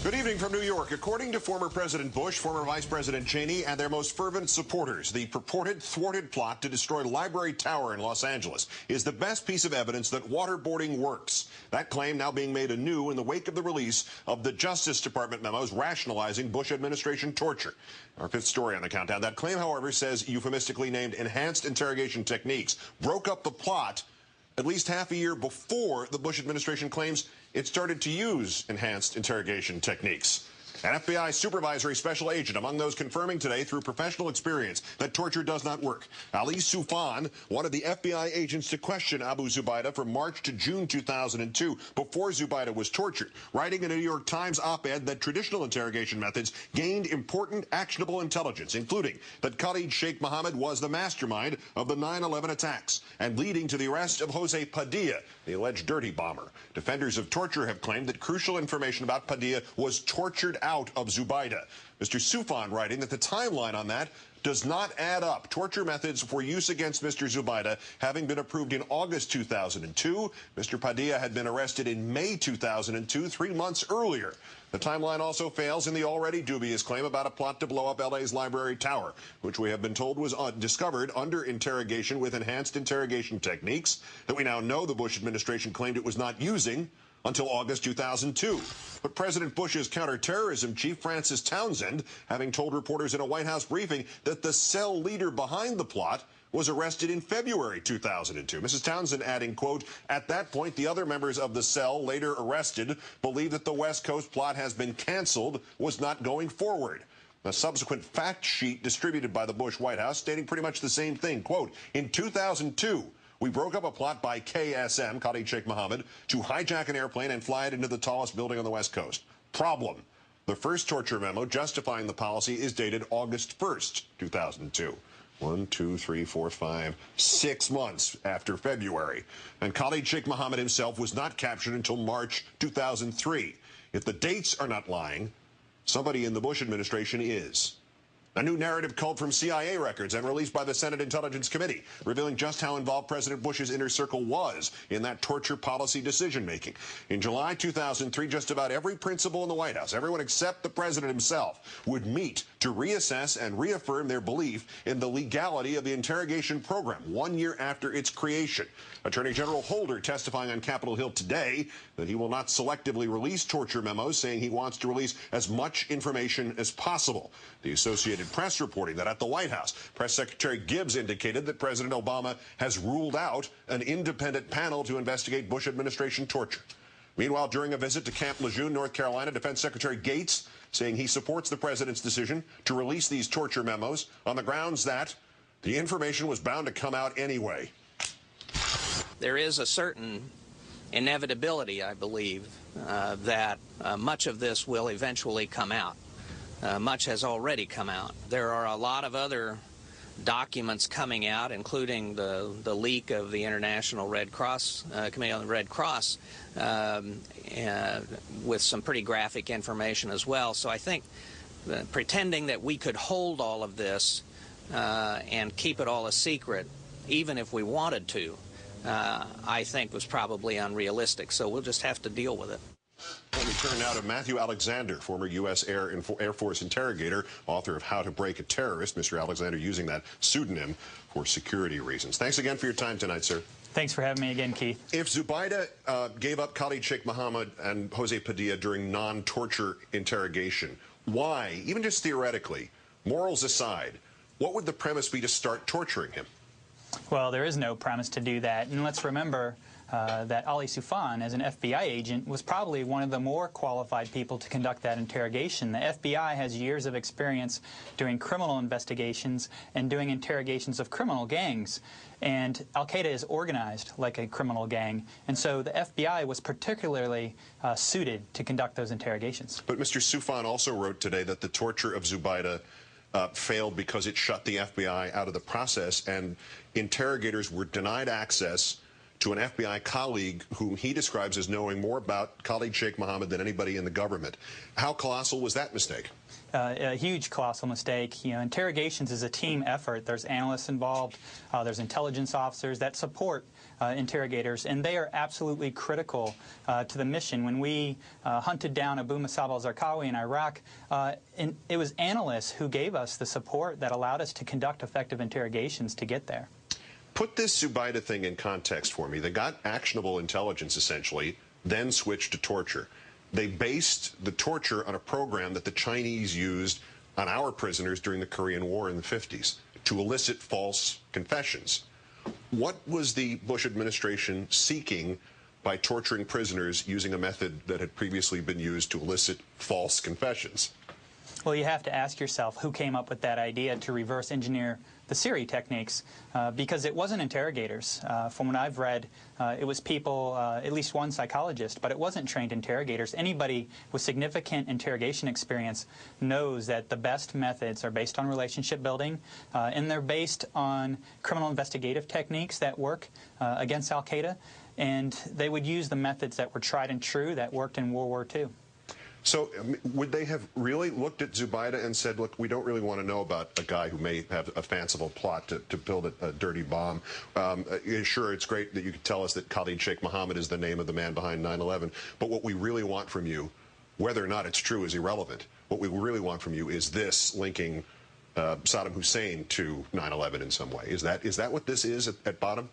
Good evening from New York. According to former President Bush, former Vice President Cheney, and their most fervent supporters, the purported thwarted plot to destroy Library Tower in Los Angeles is the best piece of evidence that waterboarding works. That claim now being made anew in the wake of the release of the Justice Department memos rationalizing Bush administration torture. Our fifth story on the countdown. That claim, however, says euphemistically named enhanced interrogation techniques broke up the plot at least half a year before the Bush administration claims it started to use enhanced interrogation techniques. An FBI supervisory special agent among those confirming today through professional experience that torture does not work. Ali Soufan wanted the FBI agents to question Abu Zubaydah from March to June 2002, before Zubaydah was tortured, writing in a New York Times op-ed that traditional interrogation methods gained important actionable intelligence, including that Khalid Shaikh Mohammed was the mastermind of the 9/11 attacks and leading to the arrest of Jose Padilla, the alleged dirty bomber. Defenders of torture have claimed that crucial information about Padilla was tortured out of Zubaydah. Mr. Soufan writing that the timeline on that does not add up. Torture methods for use against Mr. Zubaydah having been approved in August 2002. Mr. Padilla had been arrested in May 2002, 3 months earlier. The timeline also fails in the already dubious claim about a plot to blow up LA's Library Tower, which we have been told was discovered under interrogation with enhanced interrogation techniques that we now know the Bush administration claimed it was not using until August 2002. But President Bush's counterterrorism chief, Francis Townsend, having told reporters in a White House briefing that the cell leader behind the plot was arrested in February 2002. Mrs. Townsend adding, quote, at that point, the other members of the cell, later arrested, believe that the West Coast plot has been canceled, was not going forward. A subsequent fact sheet distributed by the Bush White House stating pretty much the same thing, quote, in 2002, we broke up a plot by KSM, Khalid Shaikh Mohammed, to hijack an airplane and fly it into the tallest building on the West Coast. Problem. The first torture memo justifying the policy is dated August 1st, 2002. 1, 2, 3, 4, 5, 6 months after February. And Khalid Shaikh Mohammed himself was not captured until March 2003. If the dates are not lying, somebody in the Bush administration is. A new narrative culled from CIA records and released by the Senate Intelligence Committee, revealing just how involved President Bush's inner circle was in that torture policy decision-making. In July 2003, just about every principal in the White House, everyone except the president himself, would meet to reassess and reaffirm their belief in the legality of the interrogation program 1 year after its creation. Attorney General Holder testifying on Capitol Hill today that he will not selectively release torture memos, saying he wants to release as much information as possible. The Associated Press reporting that at the White House, Press Secretary Gibbs indicated that President Obama has ruled out an independent panel to investigate Bush administration torture. Meanwhile, during a visit to Camp Lejeune, North Carolina, Defense Secretary Gates saying he supports the president's decision to release these torture memos on the grounds that the information was bound to come out anyway. There is a certain inevitability, I believe, that much of this will eventually come out. Much has already come out. There are a lot of other documents coming out, including the leak of the International Red Cross, Committee on the Red Cross, with some pretty graphic information as well. So I think pretending that we could hold all of this and keep it all a secret, even if we wanted to, I think was probably unrealistic. So we'll just have to deal with it. Let me turn now to Matthew Alexander, former U.S. Air Force interrogator, author of How to Break a Terrorist. Mr. Alexander using that pseudonym for security reasons. Thanks again for your time tonight, sir. Thanks for having me again, Keith. If Zubaydah gave up Khalid Shaikh Mohammed and Jose Padilla during non-torture interrogation, why, even just theoretically, morals aside, what would the premise be to start torturing him? Well, there is no premise to do that. And let's remember that Ali Soufan, as an FBI agent, was probably one of the more qualified people to conduct that interrogation. The FBI has years of experience doing criminal investigations and doing interrogations of criminal gangs. And Al-Qaeda is organized like a criminal gang. And so the FBI was particularly suited to conduct those interrogations. But Mr. Soufan also wrote today that the torture of Zubaydah failed because it shut the FBI out of the process, and interrogators were denied access to an FBI colleague whom he describes as knowing more about Khalid Shaikh Mohammed than anybody in the government. How colossal was that mistake? A huge, colossal mistake. You know, interrogations is a team effort. There's analysts involved. There's intelligence officers that support interrogators, and they are absolutely critical to the mission. When we hunted down Abu Musab al-Zarqawi in Iraq, it was analysts who gave us the support that allowed us to conduct effective interrogations to get there. Put this Zubaydah thing in context for me. They got actionable intelligence, essentially, then switched to torture. They based the torture on a program that the Chinese used on our prisoners during the Korean War in the 50s to elicit false confessions. What was the Bush administration seeking by torturing prisoners using a method that had previously been used to elicit false confessions? Well, you have to ask yourself who came up with that idea to reverse engineer the Siri techniques, because it wasn't interrogators. From what I've read, it was people, at least one psychologist, but it wasn't trained interrogators. Anybody with significant interrogation experience knows that the best methods are based on relationship building, and they're based on criminal investigative techniques that work against al-Qaeda, and they would use the methods that were tried and true that worked in World War II. So would they have really looked at Zubaydah and said, look, we don't really want to know about a guy who may have a fanciful plot to build a dirty bomb? Sure, it's great that you could tell us that Khalid Shaikh Mohammed is the name of the man behind 9/11, but what we really want from you, whether or not it's true is irrelevant. What we really want from you is this linking Saddam Hussein to 9/11 in some way. Is that what this is at bottom?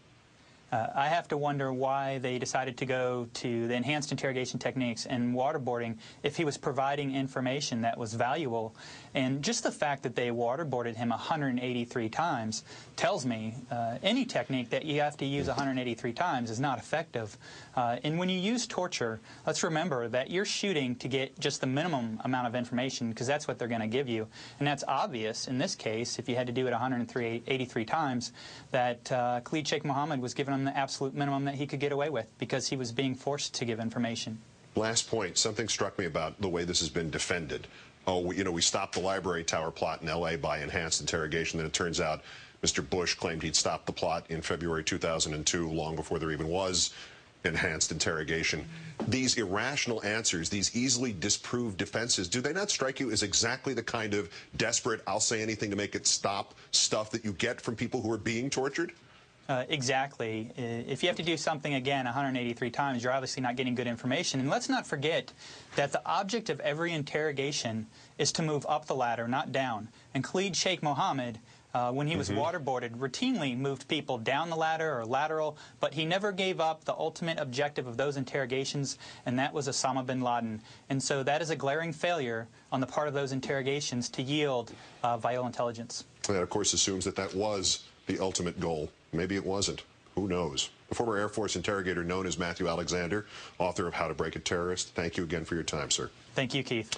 I have to wonder why they decided to go to the enhanced interrogation techniques and waterboarding if he was providing information that was valuable. And just the fact that they waterboarded him 183 times tells me any technique that you have to use 183 times is not effective. And when you use torture, let's remember that you're shooting to get just the minimum amount of information, because that's what they're going to give you. And that's obvious in this case, if you had to do it 183 times, that Khalid Shaikh Mohammed was given the absolute minimum that he could get away with because he was being forced to give information. Last point, something struck me about the way this has been defended. Oh, we stopped the library tower plot in L.A. by enhanced interrogation. Then it turns out Mr. Bush claimed he'd stopped the plot in February 2002, long before there even was enhanced interrogation. These irrational answers, these easily disproved defenses, do they not strike you as exactly the kind of desperate, I'll say anything to make it stop stuff that you get from people who are being tortured? Exactly. If you have to do something again 183 times, you're obviously not getting good information. And let's not forget that the object of every interrogation is to move up the ladder, not down. And Khalid Shaikh Mohammed, when he was waterboarded, routinely moved people down the ladder or lateral, but he never gave up the ultimate objective of those interrogations, and that was Osama bin Laden. And so that is a glaring failure on the part of those interrogations to yield vital intelligence. That, of course, assumes that that was the ultimate goal. Maybe it wasn't. Who knows? The former Air Force interrogator known as Matthew Alexander, author of How to Break a Terrorist. Thank you again for your time, sir. Thank you, Keith.